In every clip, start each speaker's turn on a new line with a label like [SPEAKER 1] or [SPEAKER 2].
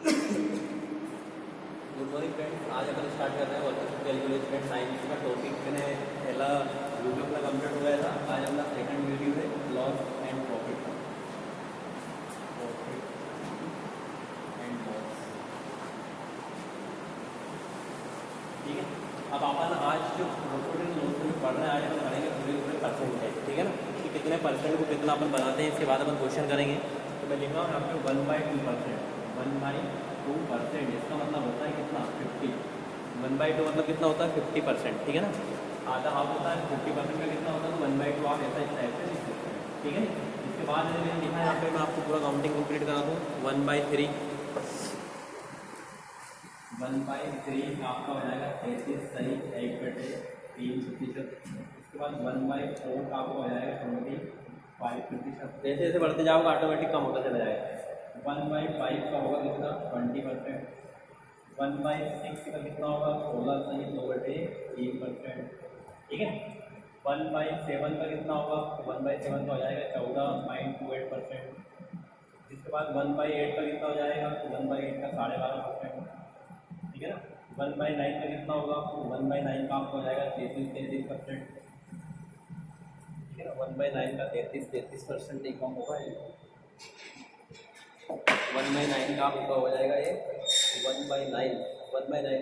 [SPEAKER 1] Good morning friends, आज अपन start कर रहे हैं वर्किंग कैलकुलेशन साइंस का टॉपिक। मैंने पहला वीडियो अपना कंप्लीट हो गया था। आज अपना सेकंड वीडियो है लॉस एंड प्रॉफिट का। ठीक है, अब अपन आज जो प्रॉफिट एंड लॉस में पढ़ रहे हैं, आज अपन पढ़ेंगे पूरे परसेंटेज। ठीक है ना, कि कितने परसेंट को कितना अपन बनाते हैं। इसके बाद अपन क्वेश्चन करेंगे। तो मैं लिख रहा हूँ यहाँ पे 1/2%, 1/2%। इसका मतलब होता है कितना, 50। 1/2 मतलब कितना होता है, 50%। ठीक है ना, आधा हाफ होता है, 50% का कितना होता है, तो 1/2 आप ऐसा इस टाइप से लिख सकते हैं। ठीक है, इसके बाद मैंने लिखा है यहाँ पे, मैं आपको पूरा काउंटिंग कंप्लीट करा दूँ। 1/3 आपका हो जाएगा 33 सही 1/3%। इसके बाद 1/4 का आपको हो जाएगा 25%। जैसे जैसे बढ़ते जाओगे ऑटोमेटिक कम होता चला जाएगा। 1/5 का होगा कितना, 20%। 1/6 का कितना होगा, 16 सही 2/3%। ठीक है, 1/7 का कितना होगा, 1/7 का हो जाएगा 14.28%। इसके बाद 1/8 का कितना हो जाएगा, 1/8 का 12.5%। ठीक है ना, 1/9 का कितना होगा, 1/9 का आपको हो जाएगा 33%। ठीक है ना, 1/9 का 33% एक कम होगा। 1/9 का आपका हो जाएगा ये 1/9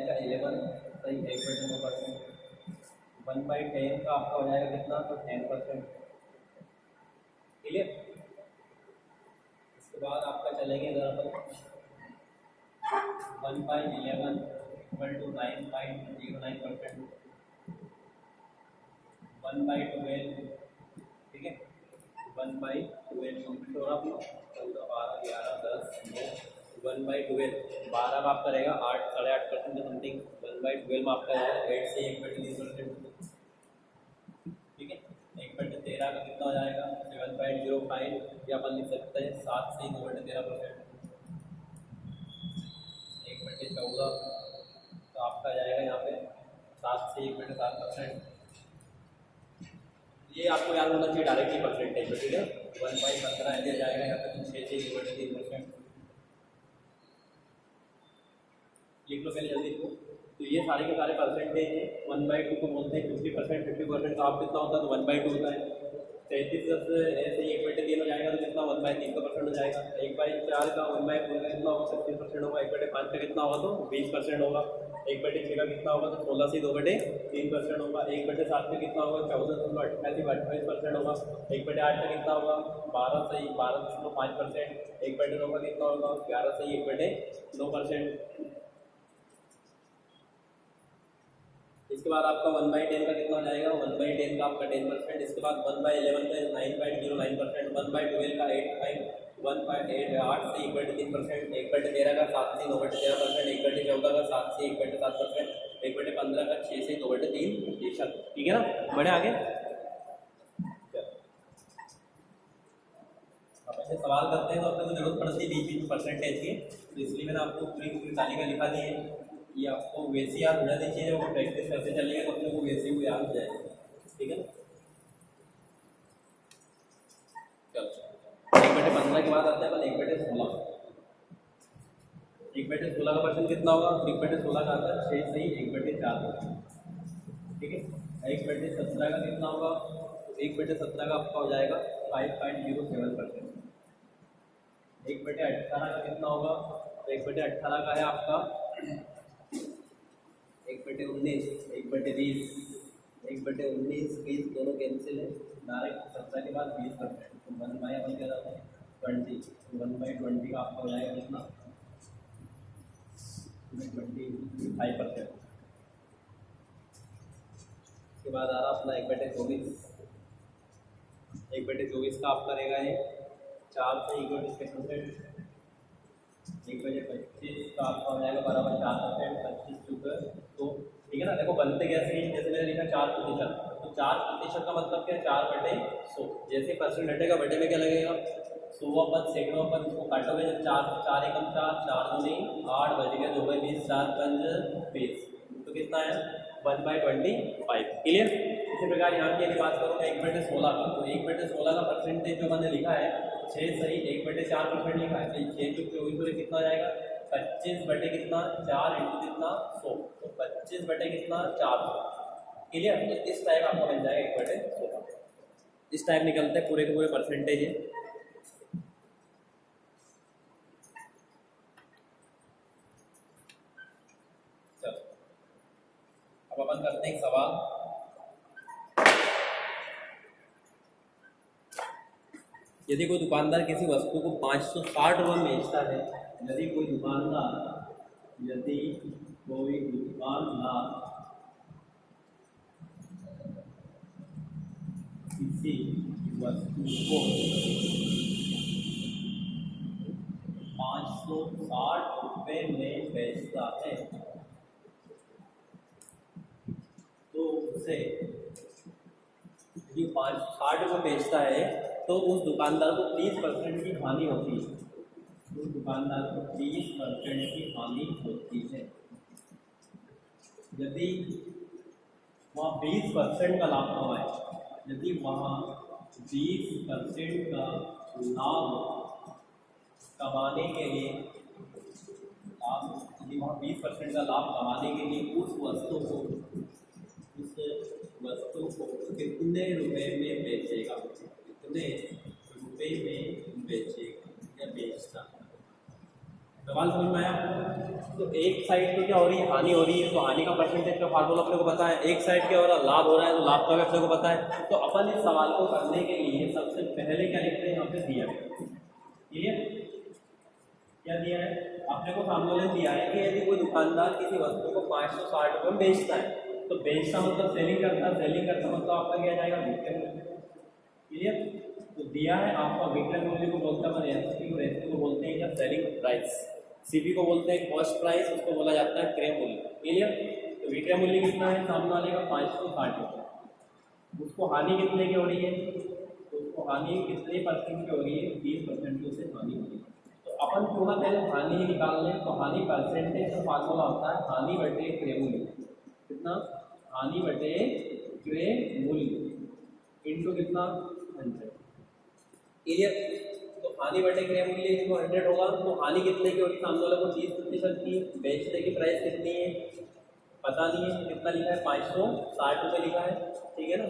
[SPEAKER 1] का 11 सही 1/2%। 1/10 का आपका हो जाएगा कितना, तो 10%। ठीक है, इसके बाद आपका चलेंगे इधर अपन 1/11 इक्वल टू 9.09%। 1/12, ठीक है, 1/12 कंप्लीट हो रहा अपना 14, 12, 11, 10, 9। 1/12 12 में आपका रहेगा 8, 8.5% के समथिंग। 1/12 में आपका रहेगा 8 से 1/3%। ठीक है, 1/13 का कितना हो जाएगा, 7.05 या अपन लिख सकते हैं 7 से 2/13%। 1/14 तो आपका आ जाएगा यहाँ पे 7 से 1/7%। ये आपको याद होना चाहिए डायरेक्टली परसेंटेज में। ठीक है, 1/15 ऐसे जाएगा यहाँ पे 6 से 1/3%। लिख लो पहले जल्दी को। तो ये सारे के सारे परसेंटेज है। 1/2 को बोलते हैं 50%। 50% का आप कितना होता है, तो 1/2 होता है। 33 ऐसे 1/3 हो जाएगा तो कितना, 1/3 का परसेंट हो जाएगा। 1/4 का 1/4 का कितना होगा, 36% होगा। 1/5 का कितना होगा, तो 20% होगा। 1/6 का कितना होगा, तो 16 से 2/3% होगा। 1/7 का कितना होगा, 14.28% होगा। 1/8 का कितना होगा, 12 से 12.5%। 1/9 का कितना होगा, 11 से 1/9%। इसके बाद आपका 1/10 का कितना हो जाएगा, 1/10 का आपका 10%। इसके बाद 1/11 का 9.09%। 1/12 का 8 से 1/3%। 1/13 का 7 से 9/13%। 1/14 का 7 से 1/7%। 1/15 का 6 से 2/3%। ठीक है ना, बढ़े आगे। अब ऐसे सवाल करते हैं तो अपने को जरूरत पड़ती है बीच में परसेंटेज की, तो इसलिए मैंने आपको पूरी तालिका लिखा दी है। ये आपको वैसे याद हो जाती चीज़ है, वो प्रैक्टिस करते चलेंगे तो अपने को वैसे ही याद हो जाएगा। ठीक है, चलो 1/15 के बाद आता है अपन 1/16। 1/16 का परसेंट कितना होगा, 1/16 का आता है 6 से 1/4। ठीक है, 1/17 का कितना होगा, तो 1/17 का आपका हो जाएगा 5.07%। 1/18 का कितना होगा, तो 1/18 का है आपका 1/19, 1/20, 1/19, 20 दोनों कैंसिल है। डायरेक्ट 17 के बाद 20%, तो 1/1 क्या जाता है 20। 1/20 का आपका हो जाएगा कितना, 25%। उसके बाद आ रहा अपना 1/24। 1/24 का आपका रहेगा ये 4 से 1/6%। 1/25 का आपका हो जाएगा बराबर 4%। 25 शुगर तो ठीक है ना। देखो बनते कैसे हैं, जैसे मैंने लिखा 4%, तो 4% का मतलब क्या, 4/100। जैसे परसेंट हटेगा बटे में क्या लगेगा, 100वां पद, 200वां पद। इसको काटोगे जब 4 एकम 4, 4 दूनी 8, बच गया 2/20, 4 पंज 20, तो कितना है 1/25। क्लियर। इसी प्रकार यहाँ की यदि बात करूँ 1/16 का, तो 1/16 का परसेंटेज जो मैंने लिखा है 6 सही 1/4% लिखा है, तो 6 चुप 24 कितना हो जाएगा 25 बटे कितना 4 इंटू कितना 100, तो 25 बटे कितना 400। क्लियर? तो इस टाइप आपको मिल जाएगा 1 बटे 100। इस टाइप निकलते हैं पूरे के पूरे परसेंटेज है। चलो अब अपन करते हैं एक सवाल। यदि कोई दुकानदार किसी वस्तु को 560 रुपये में बेचता है, यदि कोई दुकानदार किसी वस्तु को 560 रुपये में बेचता है, तो उसे यदि 560 रुपये बेचता है तो उस दुकानदार को 30% की हानि होती है। उस दुकानदार को 30% की हानि होती है। यदि वहाँ 20% का लाभ कमाए, यदि वहाँ 20% का लाभ कमाने के लिए यदि वहाँ 20% का लाभ कमाने के लिए उस वस्तु को कितने रुपए में बेचेगा, कितने रुपए में बेचेगा या बेचता। सवाल समझ में आया? तो एक साइड पे क्या हो रही है, हानि हो रही है, तो हानि का परसेंटेज का फार्मूला अपने को पता है। एक साइड क्या हो रहा है, लाभ हो रहा है, तो लाभ का भी अपने को पता है। तो अपन इस सवाल को करने के लिए सबसे पहले क्या लिखते हैं, यहाँ पे दिया है। क्लियर? क्या दिया है? अपने को फार्मूला दिया है कि यदि कोई दुकानदार किसी वस्तु को 560 रुपये में बेचता है, तो बेचता मतलब सेलिंग करता है, सेलिंग करता मतलब आपका क्या जाएगा, विक्रय मूल्य। क्लियर? तो दिया है आपका विक्रय मूल्य को बोलता है एसपी को, एसपी को बोलते हैं क्या, सेलिंग प्राइस। सीपी को बोलते हैं कॉस्ट प्राइस, उसको बोला जाता है क्रय मूल्य। क्लियर? तो विक्रय मूल्य कितना है सामने वाले का 560 रुपये। उसको हानि कितने की हो रही है, तो उसको हानि कितने परसेंट की हो रही है, 20% की उसे हानि हो रही है। तो अपन क्यों ना पहले हानि ही निकाल लें। तो हानि परसेंटेज का फार्मूला होता है हानि बटे क्रय मूल्य। कितना? हानि बटे क्रय मूल्य इंटू कितना 100। क्लियर? तो हानि बटे क्रय मूल्य इसको 100 होगा। तो हानि कितने की होगी, सामने वाले को 30% की। बेचने की प्राइस कितनी है पता नहीं है, कितना लिखा है 560 रुपये लिखा है। ठीक है ना?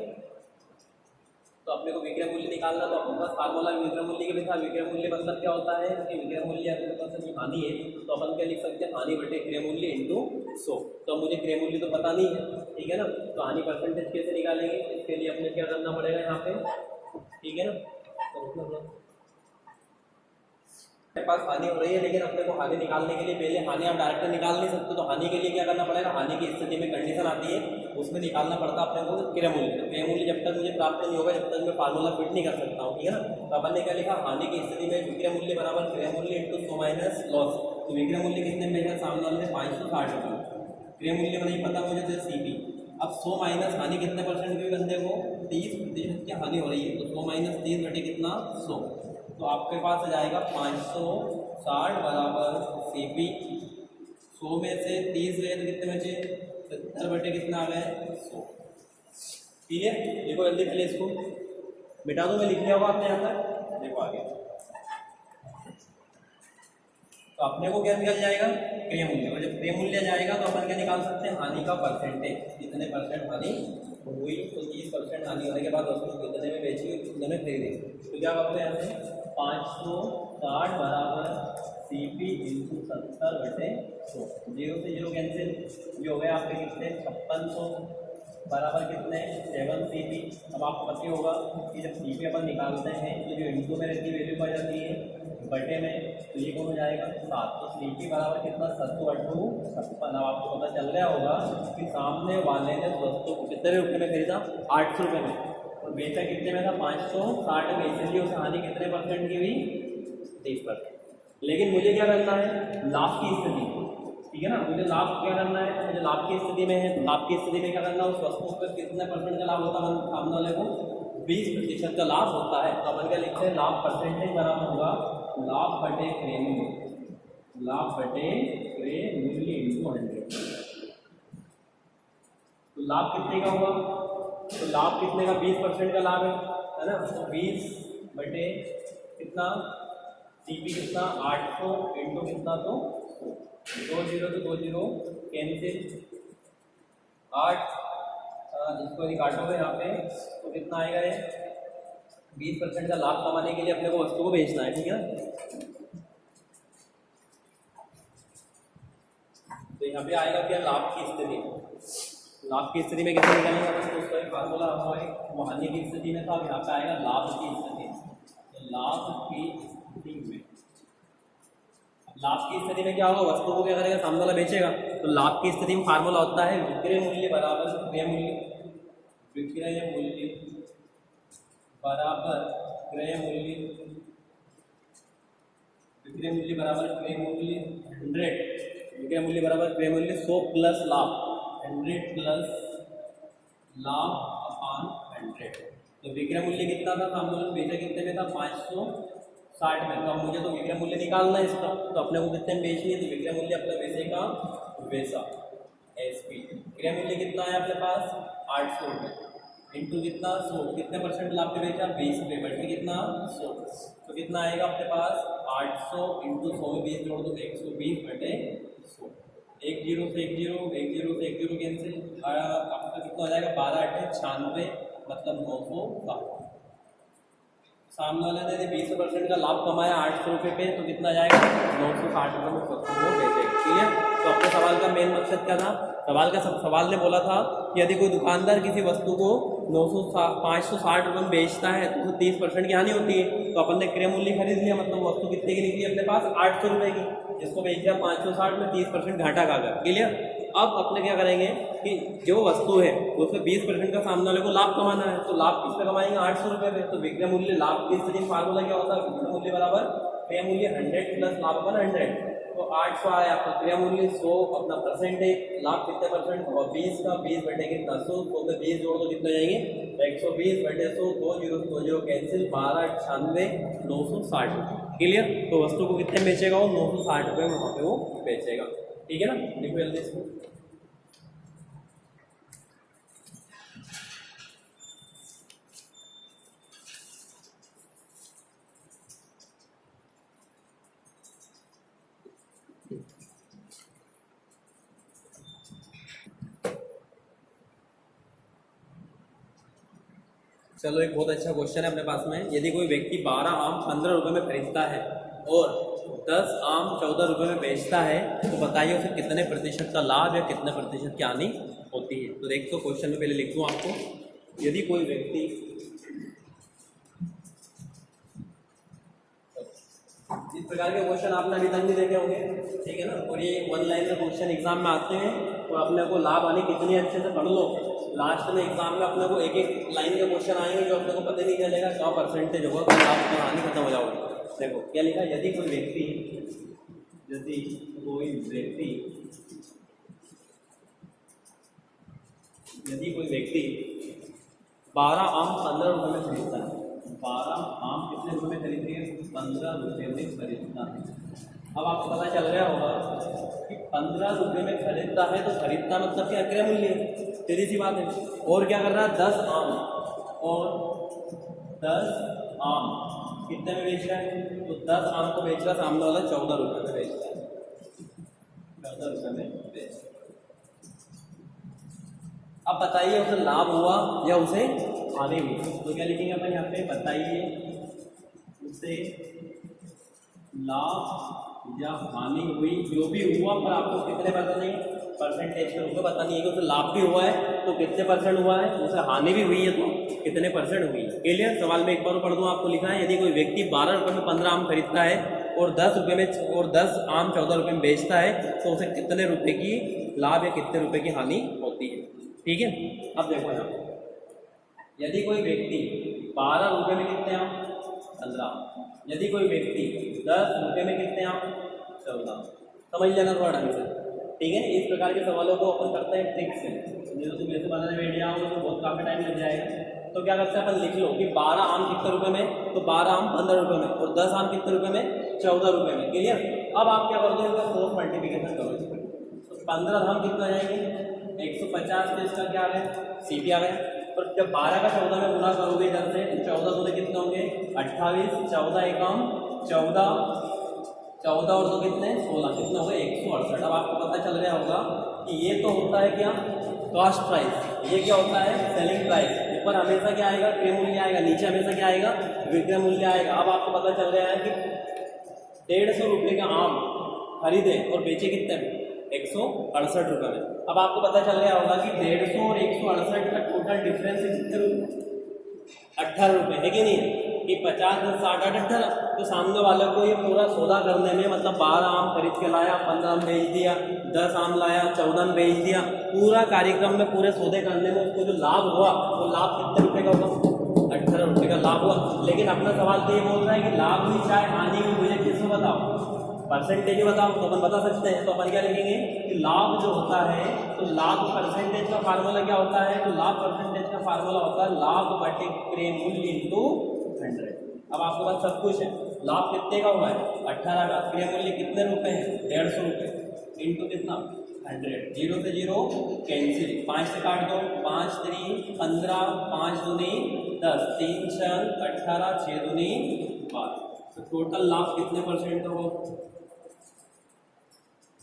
[SPEAKER 1] तो अपने को विक्रय मूल्य निकालना, तो अपने पास फार्मूला विक्रय मूल्य के भी था। विक्रय मूल्य मतलब क्या होता है कि विक्रय मूल्य अपने पास हानि है, तो अपन क्या लिख सकते हैं, हानि बटे क्रय मूल्य इंटू 100। तो मुझे क्रय मूल्य तो पता नहीं है, ठीक है ना? तो हानि परसेंटेज कैसे निकालेंगे, इसके लिए अपने क्या करना पड़ेगा यहाँ पे, ठीक है ना? मेरे पास हानि हो रही है, लेकिन अपने को हानि निकालने के लिए पहले हानि आप डायरेक्ट निकाल नहीं सकते, तो हानि के लिए क्या करना पड़ेगा, हानि की स्थिति में कंडीशन आती है, उसमें निकालना पड़ता है अपने को क्रय मूल्य। तो क्रय मूल्य जब तक मुझे प्राप्त नहीं होगा, जब तक मैं फार्मूला फिट नहीं कर सकता हूँ। ठीक है ना? तो अपन ने क्या लिखा, हानि की स्थिति में विक्रय मूल्य बराबर क्रय मूल्य इंटू 100 माइनस लॉस। तो विक्रय मूल्य कितने में है, सामने वाले 560 रुपये। क्रय मूल्य में नहीं पता मुझे, तो सीपी। अब 100 माइनस हानि कितने परसेंट की बंदे को, 30% की हानि हो रही है, तो 100 माइनस 30 बटे कितना 100। तो आपके पास आ जाएगा 560 बराबर सीपी। 100 में से 30 गए तो कितने बचे, 70 बटे कितना आ गए 100। ठीक है? देखो जल्दी पहले इसको मिटा दो, मैं लिख लिया होगा आपने यहाँ पर, देखो आगे। तो अपने को क्या निकल जाएगा, क्रय मूल्य। और जब क्रय मूल्य जाएगा तो अपन क्या निकाल सकते हैं, हानि का परसेंटेज। कितने परसेंट हानि हुई, तो 30% हानि होने के बाद उसको कितने में बेची, कितने में खरीदी। तो क्या करते हैं, यहाँ से 560 बराबर सीपी इंटू 70 बटे 100। 0 से 0 कैंसिल, ये हो गए आपके कितने 5600 बराबर कितने 7 सीपी। अब आपको पता होगा कि जब सीपी अपन निकालते हैं तो जो इंटू में रहती वैल्यू आ जाती है बटे में, तो ये कौन हो जाएगा 7। तो सीपी बराबर कितना 7/56। अब आपको पता चल गया होगा कि सामने वाले ने वस्तु को कितने रुपये में खरीदा, 800 रुपये में, और बेचा कितने में था 560 में। इसलिए उस हानि कितने परसेंट की हुई, 30%। लेकिन मुझे क्या करना है, लाभ की स्थिति। ठीक है ना? मुझे लाभ क्या करना है, मुझे लाभ की स्थिति में है, लाभ की स्थिति में क्या करना है, उस वस्तु पर कितने परसेंट का लाभ होता है, सामने वाले को 20% का लाभ होता है। तो अपन क्या लिखते हैं, लाभ परसेंटेज बराबर होगा लाभ बटे क्रय मूल्य, लाभ बटे क्रय मूल्य इंटू 100। तो लाभ कितने का हुआ, तो लाभ कितने का 20% का लाभ है ना? तो 20 बटे कितना, सीपी कितना 800 इंटू कितना, तो दो जीरो तो दो जीरो कैंसिल, 8 इसको यदि काटोगे यहाँ पे तो कितना आएगा ये, 20% का लाभ कमाने के लिए अपने को वस्तु को बेचना है, ठीक है। तो यहाँ पे आएगा क्या, लाभ की स्थिति। लाभ की स्थिति में कैसे निकालेंगे अपन, तो उसका एक फार्मूला हमारे वो हानि की स्थिति में था, अब यहाँ पे आएगा लाभ की स्थिति। तो लाभ की स्थिति में, लाभ की स्थिति में क्या होगा, वस्तु को क्या करेगा, सामने वाला बेचेगा। तो लाभ की स्थिति में फार्मूला होता है विक्रय मूल्य बराबर क्रय मूल्य, विक्रय मूल्य बराबर क्रय मूल्य, विक्रय मूल्य बराबर क्रय मूल्य 100, विक्रय मूल्य बराबर क्रय मूल्य 100 प्लस लाभ, 100 प्लस लाभ अपान 100। तो विक्रय मूल्य कितना था, सामने वाला बेचा कितने में था, 560 में। तो अब मुझे तो विक्रय मूल्य निकालना है इसका, तो अपने को कितने में बेचनी है, तो विक्रय मूल्य अपने वैसे का वैसा एसपी। विक्रय मूल्य कितना है अपने पास, 800 रुपये इंटू कितना 100, कितने परसेंट लाभ पे बेचा, 20 रुपये, बटे कितना 100। तो कितना आएगा अपने पास, 800 इंटू 100 में 20 जोड़ दो, 120 बटे 100। 1 जीरो से 1 जीरो, 1 जीरो से 1 जीरो कैंसिल, आपका कितना हो जाएगा, 12 8 96, मतलब 960। सामने वाले ने 20% का लाभ कमाया 800 रुपये पे, तो कितना जाएगा, 960 रुपये में वस्तु को बेचेगा, ठीक है। तो अपने सवाल का मेन मकसद क्या था, सवाल ने बोला था कि यदि कोई दुकानदार किसी वस्तु को 560 रुपये में बेचता है तो उसे 30% की हानि होती है। तो अपन ने क्रय मूल्य खरीद लिया, मतलब वस्तु कितने की निकली अपने पास, 800 रुपये की, जिसको बेच दिया 560 में, 30% घाटा खा गया, क्लियर। अब अपने क्या करेंगे कि जो वस्तु है उसमें 20% का सामने वाले को लाभ कमाना है, तो लाभ किस पे कमाएंगे, 800 रुपये पे। तो विक्रय मूल्य लाभ की स्थिति फार्मूला क्या होता है, विक्रय मूल्य बराबर क्रय मूल्य 100 प्लस लाभ अपन 100। तो 800 आया आपका क्रय मूल्य, 100 अपना परसेंटेज, लाभ कितने परसेंट, और 20 का 20 बटे कितना 100, तो 20 जोड़ दो कितने जाएंगे, 120 बटे 100, 2 जीरो से 2 जीरो कैंसिल, 12 98 960, क्लियर। तो वस्तु को कितने बेचेगा वो, 960 रुपये में वहाँ पे वो बेचेगा, ठीक है ना। देखो जल्दी इसको, चलो एक बहुत अच्छा क्वेश्चन है अपने पास में। यदि कोई व्यक्ति 12 आम 15 रुपये में खरीदता है और 10 आम 14 रुपये में बेचता है, तो बताइए उसे कितने प्रतिशत का लाभ या कितने प्रतिशत की हानि होती है। तो देखो क्वेश्चन में पहले लिख दूँ आपको, यदि कोई व्यक्ति इस प्रकार के क्वेश्चन आपने अभी तक नहीं देखे होंगे, ठीक है ना। और ये 1 लाइन में क्वेश्चन एग्जाम में आते हैं, और अपने को लाभ हानि कितनी अच्छे से पढ़ लो, लास्ट में एग्जाम में अपने को एक एक लाइन के क्वेश्चन आएंगे जो अपने को पता नहीं चलेगा क्या परसेंटेज होगा, तो लाभ की हानि खत्म हो जाओगे। देखो क्या लिखा, यदि कोई व्यक्ति 12 आम 15 रुपये में खरीदता है, 12 आम कितने रुपये में खरीदती है, 15 रुपये में खरीदता है। अब आपको पता चल गया होगा कि 15 रुपये में खरीदता है, तो खरीदता मतलब क्या, क्रय मूल्य, सीधी सी बात है। और क्या कर रहा है, 10 आम, और 10 आम कितने में बेच रहा है, तो 10 आम को बेच रहा, सामने वाला 14 रुपये में बेच रहा है, 14 रुपये में बेच रहा है। अब बताइए उसे लाभ हुआ या उसे हानि हुई, तो क्या लिखेंगे अपन यहाँ पे, बताइए उसे लाभ या हानि हुई, जो भी हुआ, पर आपको कितने पता नहीं, परसेंटेज के रूप में पता नहीं है कि उसे लाभ भी हुआ है तो कितने परसेंट हुआ है, उसे हानि भी हुई है तो कितने परसेंट हुई है, क्लियर। सवाल में एक बार पढ़ दूँ, आपको लिखा है यदि कोई व्यक्ति 12 रुपये में 15 आम खरीदता है और 10 रुपये में और 10 आम 14 रुपये में बेचता है, तो उसे कितने रुपये की लाभ या कितने रुपये की हानि होती है, ठीक है। अब देखो यहाँ, यदि कोई व्यक्ति 12 रुपये में कितने आम, 15, यदि कोई व्यक्ति 10 रुपये में कितने आम, 14, समझ लेना थोड़ा ढंग से, ठीक है। इस प्रकार के सवालों को अपन करते हैं ट्रिक से, जैसे तुम ऐसे बनाने बैठ जाओगे तो बहुत काफ़ी टाइम लग जाएगा। तो क्या करते हैं अपन, लिख लो कि 12 आम कितने रुपये में, तो 12 आम 15 रुपये में, और 10 आम कितने रुपये में, 14 रुपये में, क्लियर। अब आप क्या कर दो, इनका क्रॉस मल्टीप्लिकेशन करो, तो 15 हम कितना जाएंगे, 150 से इसका क्या आ गया, सीपी आ गया। और जब 12 का 14 में गुना करोगे इधर से, 14 दूने कितने होंगे, 28, 14 एकम 14, 14 और 2 कितने 16, कितने हो गए 168। अब आपको पता चल गया होगा कि ये तो होता है क्या कॉस्ट प्राइस, ये क्या होता है सेलिंग प्राइस। ऊपर हमेशा क्या आएगा क्रय मूल्य आएगा, नीचे हमेशा क्या आएगा विक्रय मूल्य आएगा। अब आपको पता चल गया है कि 150 रुपये का आम खरीदे और बेचे कितने में 168 रुपये में। अब आपको पता चल गया होगा कि 150 और 168 का टोटल डिफरेंस है कितने रुपये 18 रुपये है कि नहीं है कि 50 10 60 18। तो सामने वाले को ये पूरा सौदा करने में मतलब 12 आम खरीद के लाया 15 आम बेच दिया, 10 आम लाया 14 में बेच दिया, पूरा कार्यक्रम में पूरे सौदे करने में उसको जो लाभ हुआ वो लाभ कितने रुपये का होगा 18 रुपये का लाभ हुआ। लेकिन अपना सवाल तो ये बोल रहा है कि लाभ हुई चाहे हानि हुई मुझे किसको बताओ परसेंटेज ही बताओ। तो अपन बता सकते हैं, तो अपन क्या लिखेंगे कि लाभ जो होता है तो लाभ परसेंटेज का फार्मूला क्या होता है, तो लाभ परसेंटेज का फार्मूला होता है लाभ बटे क्रय मूल्य इंटू 100। अब आपके पास सब कुछ है, लाभ कितने का हुआ है 18 का, क्रय मूल्य कितने रुपए हैं 150 रुपये इंटू कितना 100, 0 से 0 कैंसिल, 5 से काट दो 5 3 15, 5 दूनी 10, 3 6 18, 6 दूनी 12। तो टोटल लाभ कितने परसेंट का हो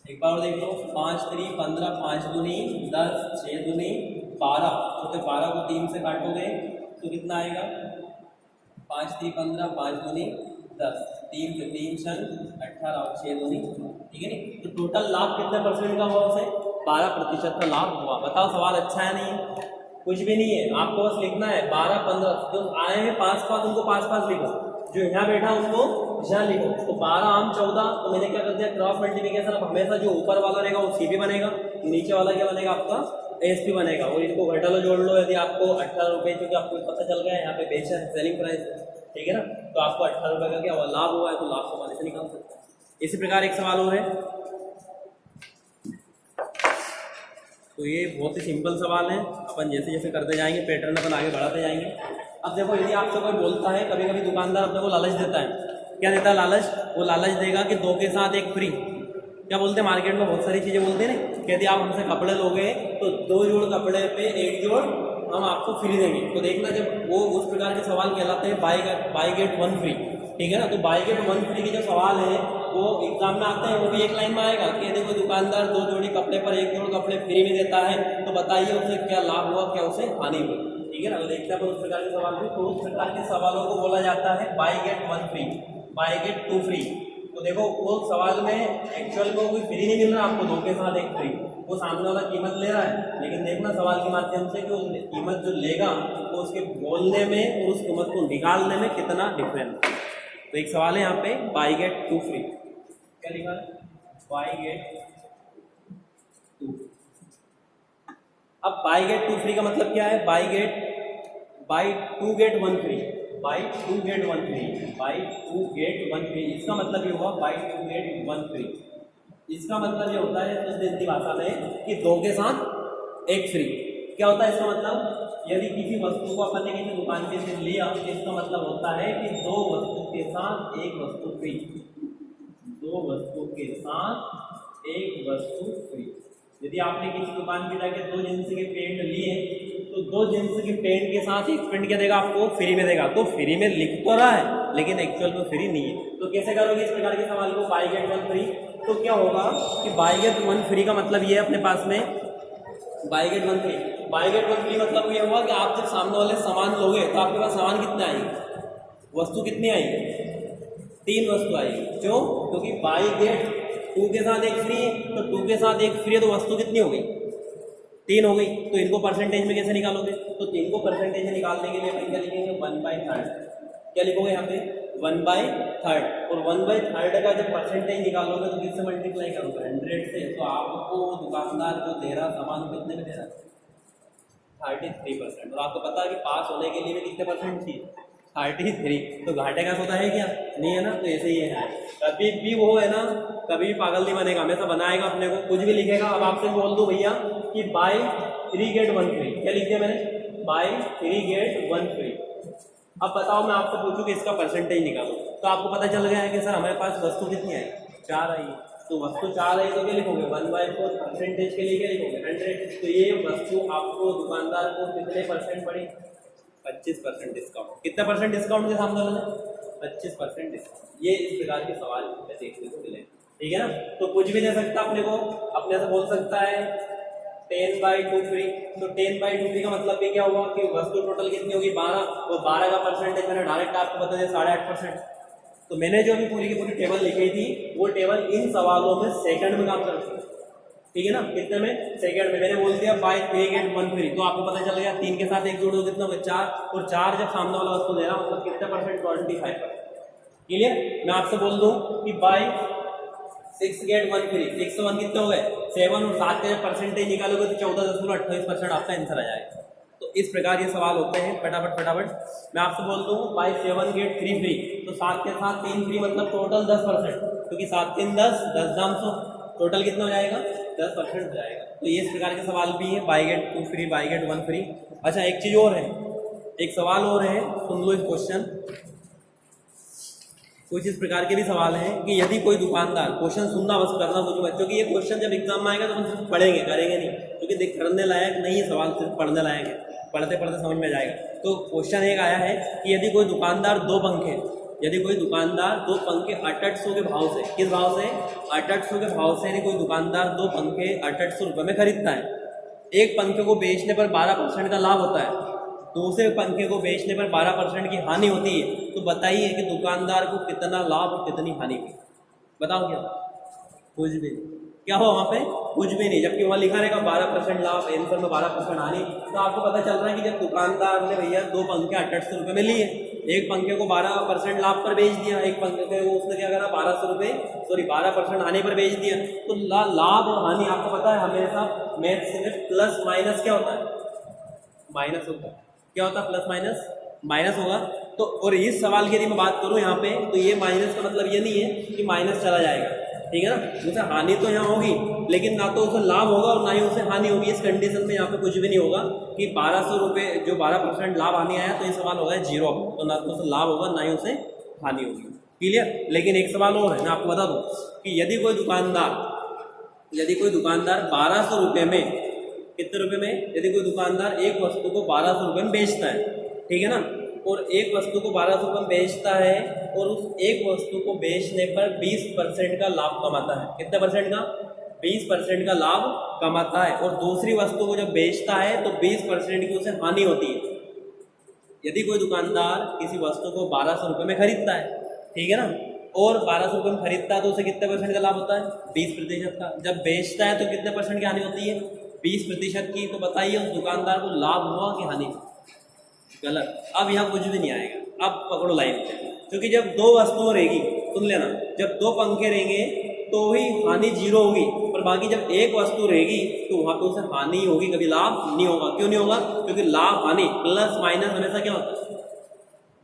[SPEAKER 1] एक बार देख लो 5 3 15, 5 दूनी 10, 6 दूनी 12, तो 12 को 3 से काटोगे तो कितना आएगा 5 3 15, 5 दूनी 10, 3 से 3 6 18 और 6 दूनी, ठीक है नहीं। तो टोटल लाभ कितने परसेंट का हुआ उसे 12% का लाभ हुआ। बताओ सवाल अच्छा है नहीं, कुछ भी नहीं है, आपको बस लिखना है 12 15 जो आए हैं 5 उनको 5 लिखो, जो यहाँ बैठा उनको यहाँ लिखो। तो 12 आम 14, तो मैंने क्या कर दिया क्रॉस मल्टीप्लिकेशन। अब हमेशा जो ऊपर वाला रहेगा वो सीपी बनेगा, नीचे वाला क्या बनेगा आपका एएसपी बनेगा। और इनको घटा लो जोड़ लो, यदि आपको 18 रुपये क्योंकि आपको पता चल गया है यहाँ पे बेचा सेलिंग प्राइस, ठीक है ना, तो आपको 18 रुपये का क्या हुआ लाभ हुआ है, तो लाभ को मान से निकाल सकते हैं। इसी प्रकार एक सवाल और है, तो ये बहुत ही सिंपल सवाल है, अपन जैसे जैसे करते जाएंगे पैटर्न अपन आगे बढ़ाते जाएंगे। अब देखो यदि आपसे कोई बोलता है, कभी कभी दुकानदार अपने को लालच देता है, क्या देता है लालच, वो लालच देगा कि 2 के साथ 1 फ्री। क्या बोलते हैं मार्केट में बहुत सारी चीज़ें बोलते हैं ना कि यदि आप हमसे कपड़े लोगे तो 2 जोड़ कपड़े पे 1 जोड़ हम आपको फ्री देंगे। तो देखना जब वो उस प्रकार के सवाल कहलाते हैं बाई गेट 1 फ्री, ठीक है ना। तो बाई गेट 1 फ्री के जो सवाल है वो एग्जाम में आते हैं, वो भी एक लाइन में आएगा कि यदि कोई दुकानदार 2 जोड़ी कपड़े पर 1 जोड़ कपड़े फ्री में देता है तो बताइए उसे क्या लाभ हुआ क्या उसे हानि हुई, ठीक है ना। तो देखते हैं उस प्रकार के सवाल भी, तो उस प्रकार के सवालों को बोला जाता है buy get 1 free, buy get 2 free. तो देखो वो सवाल में एक्चुअल में कोई फ्री नहीं मिल रहा आपको, 2 के साथ 1 फ्री, वो सामने वाला कीमत ले रहा है, लेकिन देखना सवाल के माध्यम से कि उस कीमत जो लेगा वो उसके बोलने में और उस कीमत को निकालने में कितना डिफरेंस। तो एक सवाल है यहाँ पे बाई गेट 2 फ्री, क्या लिखा है बाई गेट 2। अब बाई गेट 2 फ्री का मतलब क्या है, buy 2 get 1 free, buy 2 get 1 free, buy 2 get 1 free, इसका मतलब ये हुआ बाई 2 गेट 1 फ्री। इसका मतलब ये होता है तो हिंदी भाषा में कि 2 के साथ 1 फ्री। क्या होता है इसका मतलब, यदि किसी वस्तु को अपन ने किसी दुकान पे से लिया तो इसका मतलब होता है कि 2 वस्तु के साथ 1 वस्तु फ्री, 2 वस्तु के साथ 1 वस्तु फ्री। यदि आपने किसी दुकान पे जाके 2 जींस के पेंट लिए तो 2 जींस के पेंट के साथ 1 पेंट क्या देगा आपको फ्री में देगा। तो फ्री में लिख तो रहा है लेकिन एक्चुअल में फ्री नहीं है। तो कैसे करोगे इस प्रकार के सवाल को बाई गेट 1 फ्री। तो क्या होगा कि बाई गेट 1 फ्री का मतलब ये है अपने पास में buy get 1 free, buy get 1 free मतलब ये हुआ कि आप जब सामने वाले सामान लोगे तो आपके पास सामान कितने आएंगे, वस्तु कितनी आएगी 3 वस्तु आएगी। क्यों, क्योंकि बाई गेट 2 के साथ 1 फ्री है, तो 2 के साथ 1 फ्री है तो वस्तु कितनी हो गई 3 हो गई। तो इनको परसेंटेज में कैसे निकालोगे, तो 3 को परसेंटेज में निकालने के लिए अपन क्या लिखेंगे 1/3। क्या लिखोगे यहाँ पे 1/3, और 1/3 का जब परसेंटेज निकालोगे तो किससे मल्टीप्लाई करोगे 100 से। तो आपको दुकानदार जो दे रहा सामान कितने में दे रहा 33%, और आपको पता है कि पास होने के लिए भी कितने परसेंट चाहिए 33। तो घाटे का सौदा है क्या, नहीं है ना। तो ऐसे ही है, कभी भी वो है ना कभी भी पागल नहीं बनेगा, हमेशा बनाएगा अपने को, कुछ भी लिखेगा। अब आपसे बोल दूं भैया कि बाई 3 गेट 1 फ्री, क्या लिख दिया मैंने बाई 3 गेट 1 फ्री। अब बताओ मैं आपसे पूछूं कि इसका परसेंटेज निकालो, तो आपको पता चल गया है कि सर हमारे पास वस्तु कितनी आई 4 आई। तो वस्तु 4 आई तो क्या लिखोगे 1/4, परसेंटेज के लिए क्या लिखोगे 100। तो ये वस्तु आपको दुकानदार को कितने परसेंट पड़ी 25% डिस्काउंट। कितना परसेंट डिस्काउंट के सामने वाले 25% डिस्काउंट। ये इस प्रकार के सवाल देखने को मिले, ठीक है ना। तो कुछ भी दे सकता अपने को, अपने से बोल सकता है 10/2 फ्री। तो 10/2 फ्री का मतलब ये क्या होगा कि वस्तु टोटल कितनी होगी 12, और 12 का परसेंटेज मैंने डायरेक्ट आपको बता दिया 8.5%। तो मैंने जो अभी पूरी की पूरी टेबल लिखी थी वो टेबल इन सवालों में सेकंड में काम करती है, ठीक है ना। कितने में? सेकंड में। मैंने बोल दिया बाय 3 गेट 1 फ्री, तो आपको पता चल गया 3 के साथ 1 जोड़ो कितना होगा 4, और 4 जब सामने वाला वस्तु दे रहा मतलब कितने परसेंट? 25%। क्लियर। मैं आपसे बोल दूं कि बाय 6 गेट 1 फ्री, 6 से 1 कितने हो गए 7, और 7 का परसेंटेज निकालोगे तो 14.28% आपका आंसर आ जाएगा। तो इस प्रकार ये सवाल होते हैं। फटाफट मैं आपसे बोल दूं बाय 7 गेट 3 फ्री, तो 7 के साथ 3 फ्री मतलब टोटल 10%, क्योंकि 7 3 10, 10 दाम 100, टोटल कितना हो जाएगा 10% हो जाएगा। तो ये इस प्रकार के सवाल भी है, buy get 2 free, buy get 1 free. अच्छा एक चीज और है, एक सवाल और है, सुन लो इस क्वेश्चन। कुछ इस प्रकार के भी सवाल हैं कि यदि कोई दुकानदार, क्वेश्चन सुनना बस, करना कुछ बच्चों की, ये क्वेश्चन जब एग्जाम में आएगा तो हम सिर्फ पढ़ेंगे, करेंगे नहीं, क्योंकि देख करने लायक नहीं है सवाल, सिर्फ पढ़ने लायक है, पढ़ते पढ़ते समझ में जाएगा। तो क्वेश्चन एक आया है कि यदि कोई दुकानदार 2 पंखे, यदि कोई दुकानदार 2 पंखे 800 के भाव से, किस भाव से? 800 के भाव से, यदि कोई दुकानदार 2 पंखे 800 रुपये में खरीदता है, एक पंखे को बेचने पर 12% का लाभ होता है, दूसरे पंखे को बेचने पर 12% की हानि होती है, तो बताइए कि दुकानदार को कितना लाभ और कितनी हानि हुई? बताओ क्या? कुछ भी नहीं। क्या हो वहाँ पे? कुछ भी नहीं, जबकि वहाँ लिखा रहेगा 12% लाभ, आंसर में 12% हानि। तो आपको पता चल रहा है कि जब दुकानदार ने भैया 2 पंखे 800 रुपये में लिए, एक पंखे को 12% लाभ पर बेच दिया, एक पंखे को उसने क्या करा 12% हानि पर बेच दिया, तो लाभ और हानि आपको पता है हमेशा मैथ से प्लस माइनस क्या होता है? माइनस होता है। क्या होता है? प्लस माइनस माइनस होगा। तो और इस सवाल की यदि मैं बात करूं यहाँ पे, तो ये माइनस का मतलब ये नहीं है कि माइनस चला जाएगा, ठीक है ना। उसे हानि तो यहाँ होगी, लेकिन ना तो उसे लाभ होगा और ना ही उसे हानि होगी। इस कंडीशन में यहाँ पे कुछ भी नहीं होगा कि 1200 रुपये जो 12% लाभ हानि आया, तो ये सवाल होगा 0, तो ना तो उसे लाभ होगा ना ही उसे हानि होगी। क्लियर। लेकिन एक सवाल और है, मैं आपको बता दूँ कि यदि कोई दुकानदार 1200 रुपये में, कितने रुपए में? यदि कोई दुकानदार एक वस्तु को 1200 रुपये में बेचता है, ठीक है ना, और एक वस्तु को 1200 रुपये में बेचता है और उस एक वस्तु को बेचने पर 20% का लाभ कमाता है। कितने परसेंट का? 20% का लाभ कमाता है, और दूसरी वस्तु को जब बेचता है तो 20% की उसे हानि होती है। यदि कोई दुकानदार किसी वस्तु को 1200 रुपये में खरीदता है, ठीक है ना, और 1200 रुपये में खरीदता है तो उसे कितने परसेंट का लाभ होता है? 20% का। जब बेचता है तो कितने परसेंट की हानि होती है? 20% की। तो बताइए उस दुकानदार को लाभ हुआ कि हानि? गलत। अब यहाँ कुछ भी नहीं आएगा। अब पकड़ो लाइन, क्योंकि जब 2 वस्तुएं रहेगी, सुन लेना, जब 2 पंखे रहेंगे तो ही हानि 0 होगी, और बाकी जब एक वस्तु रहेगी तो वहाँ पे उसे हानि होगी, कभी लाभ नहीं होगा। क्यों नहीं होगा? क्योंकि लाभ हानि प्लस माइनस हमेशा क्या होता है?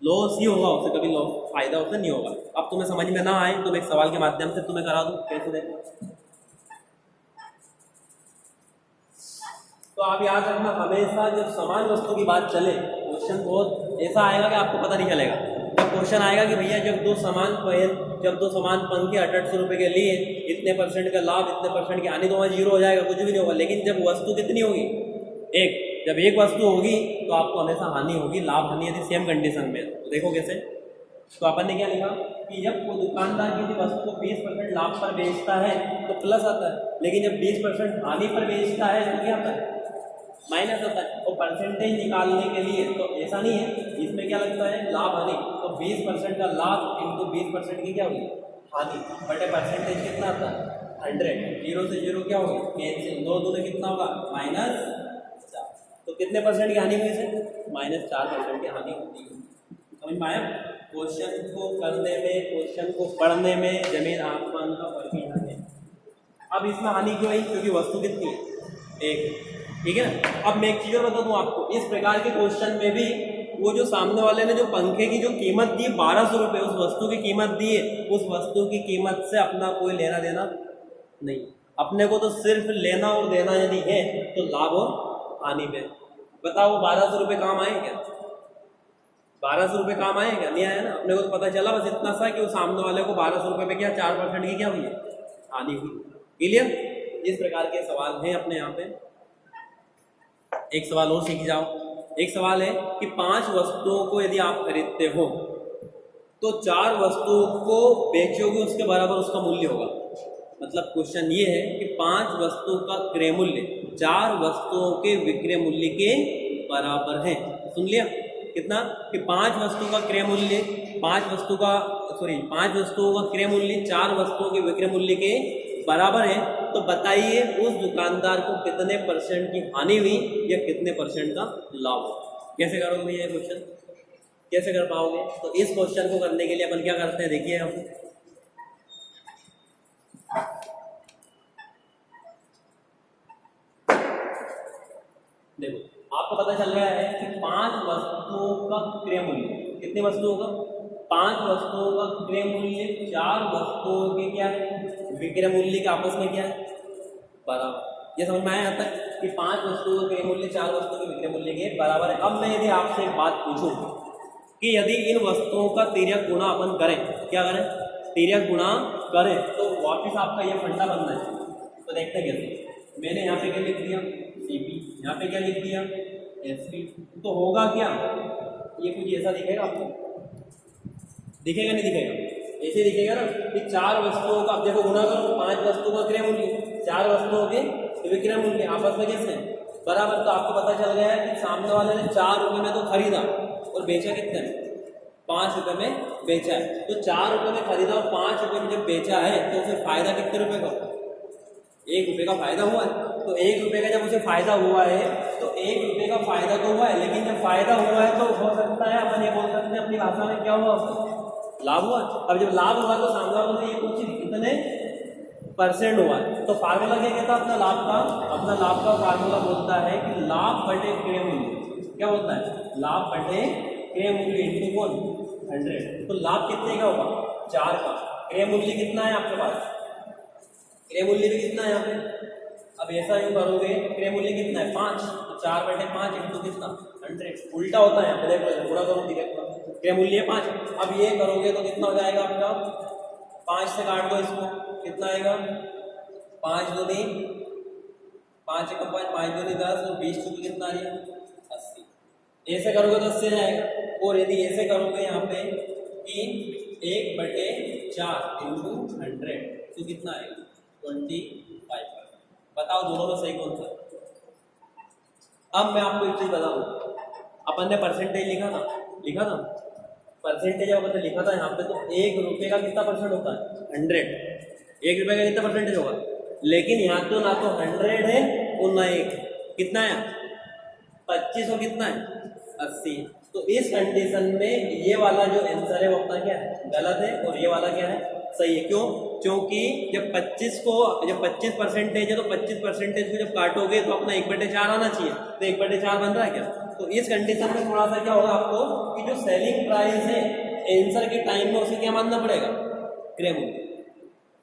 [SPEAKER 1] लॉस ही होगा उसे, कभी लॉस फायदा उसे नहीं होगा। अब तुम्हें समझ में ना आए तो मैं एक सवाल के माध्यम से तुम्हें करा दूँ, कैसे देखो। तो आप याद रखना, हमेशा जब समान वस्तु की बात चले, क्वेश्चन बहुत ऐसा आएगा कि आपको पता नहीं चलेगा। जब क्वेश्चन आएगा कि भैया जब दो समान पंखे 800 रुपये के लिए इतने परसेंट का लाभ, इतने परसेंट की हानि, तो वहाँ 0 हो जाएगा, कुछ भी नहीं होगा। लेकिन जब वस्तु कितनी होगी? एक, जब एक वस्तु होगी तो आपको हमेशा हानि होगी, लाभ हानि यदि सेम कंडीशन में। तो देखो कैसे। तो अपन ने क्या लिखा कि जब कोई दुकानदार किसी वस्तु को 20% लाभ पर बेचता है तो प्लस आता है, लेकिन जब 20% हानि पर बेचता है तो क्या आता है? माइनस होता है। और परसेंटेज निकालने के लिए तो ऐसा नहीं है, इसमें क्या लगता है? लाभ हानि। तो 20% का लाभ इंटू 20% की क्या होगी? हानि, बटे परसेंटेज कितना आता है? 100। 0 से 0 क्या होगी? कैंसिल। 2 दूने कितना होगा? -4। तो कितने परसेंट की हानि हुई इसे? -4% की हानि होती है। समझ में आया? क्वेश्चन को करने में, क्वेश्चन को पढ़ने में जमीन आसमान का फर्क ही है। अब इसमें हानि क्यों आई? क्योंकि वस्तु कितनी है? एक, ठीक है ना। अब मैं एक चीज़ और बता दूँ आपको, इस प्रकार के क्वेश्चन में भी वो जो सामने वाले ने जो पंखे की जो कीमत दी 1200 रुपये, उस वस्तु की कीमत दी है, उस वस्तु की कीमत से अपना कोई लेना देना नहीं। अपने को तो सिर्फ लेना और देना यदि है तो लाभ और हानि पे। बताओ 1200 रुपये काम आए क्या? 1200 रुपये काम आए क्या? नहीं आया ना। अपने को तो पता चला बस इतना सा कि वो सामने वाले को 1200 रुपये पे क्या 4% की क्या हुई? हानि हुई। क्लियर? इस प्रकार के सवाल हैं अपने यहाँ पे। एक सवाल और सीख जाओ। एक सवाल है कि 5 वस्तुओं को यदि आप खरीदते हो, तो 4 वस्तुओं को बेचोगे उसके बराबर उसका मूल्य होगा। मतलब क्वेश्चन ये है कि 5 वस्तुओं का क्रय मूल्य 4 वस्तुओं के विक्रय मूल्य के बराबर है। सुन लिया कितना कि 5 वस्तुओं का क्रय मूल्य 5 वस्तुओं का क्रय मूल्य 4 वस्तुओं के विक्रय मूल्य के बराबर है। तो बताइए उस दुकानदार को कितने % की हानि हुई या कितने % का लाभ हुआ। कैसे करोगे भैया ये क्वेश्चन, कैसे कर पाओगे? तो इस क्वेश्चन को करने के लिए अपन क्या करते हैं, देखिए हम देखो आपको पता चल गया है कि 5 वस्तुओं का क्रय मूल्य, कितनी वस्तुओं का, 5 वस्तुओं का क्रय मूल्य 4 वस्तुओं के क्या है विक्रय मूल्य के आपस में क्या है बराबर। ये समझ में आया यहाँ तक कि 5 वस्तुओं का क्रय मूल्य 4 वस्तुओं के विक्रय मूल्य के बराबर है। अब मैं यदि आपसे एक बात पूछूं कि यदि इन वस्तुओं का तिर्यक गुणा अपन करें, क्या करें, तिर्यक गुणा करें, तो वापिस आपका ये फंडा बनना है। तो देखते हैं कैसे। मैंने यहाँ पे क्या लिख दिया CP, यहाँ पे क्या लिख दिया SP, तो होगा क्या, ये कुछ ऐसा दिखेगा आपको, दिखेगा नहीं दिखेगा, ऐसे दिखेगा ना कि 4 वस्तुओं का, अब देखो गुणा करो, 5 वस्तुओं का क्रय मूल्य 4 वस्तुओं के विक्रय मूल्य आपस में कैसे बराबर। तो आपको पता चल गया है कि सामने वाले ने 4 रुपये में तो खरीदा और बेचा कितने में, 5 रुपये में बेचा है। तो 4 रुपये में खरीदा और 5 रुपये में जब बेचा है तो उसे फायदा कितने रुपए का, 1 रुपये का फायदा हुआ है। तो 1 रुपये का जब उसे फायदा हुआ है तो 1 रुपये का फायदा तो हुआ है, लेकिन जब फायदा हुआ है तो हो सकता है अपन ये बोल सकते हैं अपनी भाषा में क्या हुआ, लाभ हुआ। अब जब लाभ हुआ तो सामने वालों से ये पूछे कितने % हुआ है। तो फार्मूला क्या कहता है अपना लाभ का, अपना लाभ का फार्मूला बोलता है कि लाभ बटे क्रय मूल्य, क्या बोलता है, लाभ बटे क्रय मूल्य इंटू कौन 100। तो लाभ कितने का होगा 4 का, क्रय मूल्य कितना है आपके पास, क्रय मूल्य भी कितना है यहाँ पे। अब ऐसा यूँ करोगे क्रय मूल्य कितना है 5, तो 4 बटे 5 इंटू कितना 100, उल्टा होता है यहाँ पे, देखो पूरा करो ठीक है, क्रय मूल्य 5। अब ये करोगे तो कितना हो जाएगा आपका, 5 से काट दो इसको, कितना आएगा 5 दूनी 5 1 5 5 दूनी 10 और 20 चुकी कितना आ रही है 80। ऐसे करोगे तो 80 जाएगा। और यदि ऐसे करोगे यहाँ पे कि 1 बटे 4 इंटू 100 तो कितना आएगा 25। बताओ दोनों में सही कौन सा। अब मैं आपको एक चीज बताऊं, अपन ने परसेंटेज लिखा था परसेंटेज जब अपन ने लिखा था यहाँ पे, तो 1 रुपये का कितना % होता है 100, 1 रुपये का कितना % होगा। लेकिन यहाँ तो ना तो 100 है और ना 1, कितना है 25 और कितना है 80। तो इस कंडीशन में ये वाला जो आंसर है वो अपना क्या है गलत है और ये वाला क्या है सही है। क्यों, क्योंकि जब 25% है तो 25% को जब काटोगे तो अपना 1/4 आना चाहिए, तो 1/4 बन रहा है क्या। तो इस कंडीशन में थोड़ा सा क्या होगा आपको कि जो सेलिंग प्राइस है आंसर के टाइम में उसे क्या मानना पड़ेगा क्रय मूल्य।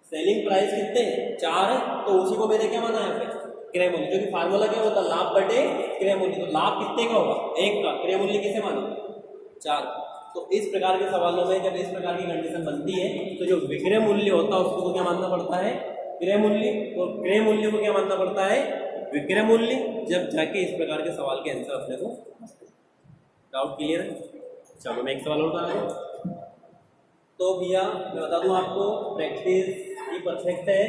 [SPEAKER 1] सेलिंग प्राइस कितने 4 है तो उसी को मैंने क्या माना यहाँ पे क्रय मूल्य, जो कि फार्मूला क्या होता है लाभ बटे क्रय मूल्य। तो लाभ कितने का होगा 1 का, क्रय मूल्य किसे माना 4। तो इस प्रकार के सवालों में जब इस प्रकार की कंडीशन बनती है तो जो विक्रय मूल्य होता है उसको क्या मानना पड़ता है क्रय मूल्य, और क्रय मूल्य को क्या मानना पड़ता है विक्रय मूल्य, जब जाके इस प्रकार के सवाल के आंसर अपने को। डाउट क्लियर है। चलो मैं एक सवाल और बता रहा हूँ। तो भैया मैं बता दूं आपको, प्रैक्टिस ही परफेक्ट है।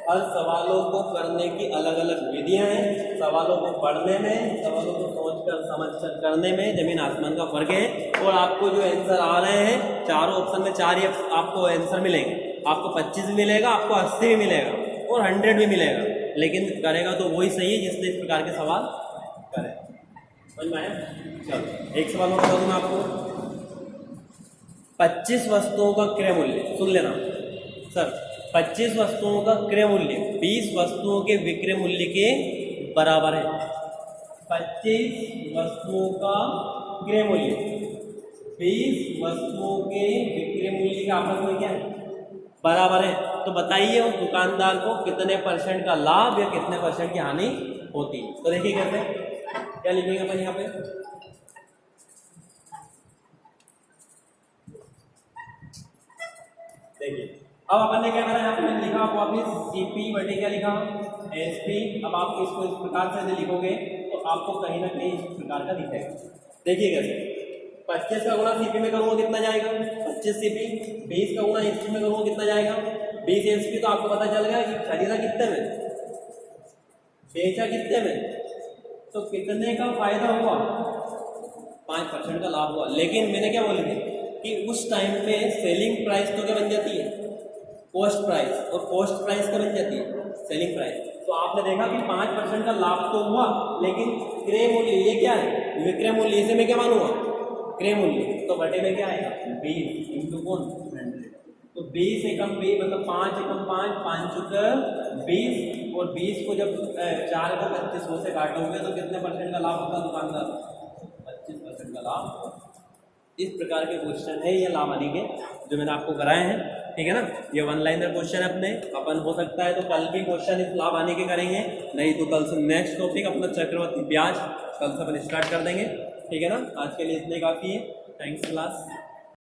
[SPEAKER 1] हर सवालों को करने की अलग अलग विधियां हैं। सवालों को पढ़ने में, सवालों को सोचकर समझकर करने में जमीन आसमान का फर्क है। और आपको जो आंसर आ रहे हैं चारों ऑप्शन में 4 ही आपको आंसर मिलेंगे। आपको 25 भी मिलेगा, आपको 80 भी मिलेगा और 100 भी मिलेगा, लेकिन करेगा तो वही सही है जिसने इस प्रकार के सवाल करे। समझ में आया। चलो एक सवाल और बता दूँ मैं आपको। 25 वस्तुओं का क्रय मूल्य, सुन लेना सर, 25 वस्तुओं का क्रय मूल्य 20 वस्तुओं के विक्रय मूल्य के बराबर है। 25 वस्तुओं का क्रय मूल्य 20 वस्तुओं के विक्रय मूल्य के आपस में क्या है बराबर है। तो बताइए उस दुकानदार को कितने % का लाभ या कितने % की हानि होती है। तो देखिए कैसे, क्या लिखेंगे अपन यहाँ पे, देखिए अब अपन ने क्या करा यहाँ पे मैंने लिखा वापिस CP बटे क्या लिखा SP। अब आप इसको इस प्रकार से लिखोगे तो आपको कहीं ना कहीं इस प्रकार का दिखेगा। देखिए कैसे, 25 का गुणा सीपी में करूँगा कितना जाएगा 25 सीपी, 20 का गुणा एचपी में करूँगा कितना जाएगा 20 एचपी। तो आपको पता चल गया कि खरीदा कितने में, बेचा कितने में, तो कितने का फायदा हुआ, 5% का लाभ हुआ। लेकिन मैंने क्या बोली थी कि उस टाइम पे सेलिंग प्राइस तो क्या बन जाती है, कॉस्ट प्राइस, और कॉस्ट प्राइस क्या बन जाती है, सेलिंग प्राइस। तो आपने देखा कि 5% का लाभ तो हुआ, लेकिन क्रय मूल्य ये क्या है, विक्रय मूल्य, इसे मैं क्या मानूंगा, क्रय मूल्य। तो बटे में क्या आएगा 20 इंटू कौन 100। तो 20 एकम 20 मतलब 5 एकम 5, 5 चुका 20, और 20 को जब 4 को 25 से काटोगे तो कितने परसेंट का लाभ होगा दुकानदार, 25% का लाभ। इस प्रकार के क्वेश्चन है ये लाभ हानि के जो मैंने आपको कराए हैं, ठीक है ना। ये वन लाइनर क्वेश्चन अपने अपन हो सकता है तो कल भी क्वेश्चन इस लाभ हानि के करेंगे, नहीं तो कल से नेक्स्ट टॉपिक अपना चक्रवर्ती ब्याज कल से अपन स्टार्ट कर देंगे, ठीक है ना। आज के लिए इतने काफ़ी है। Thanks class.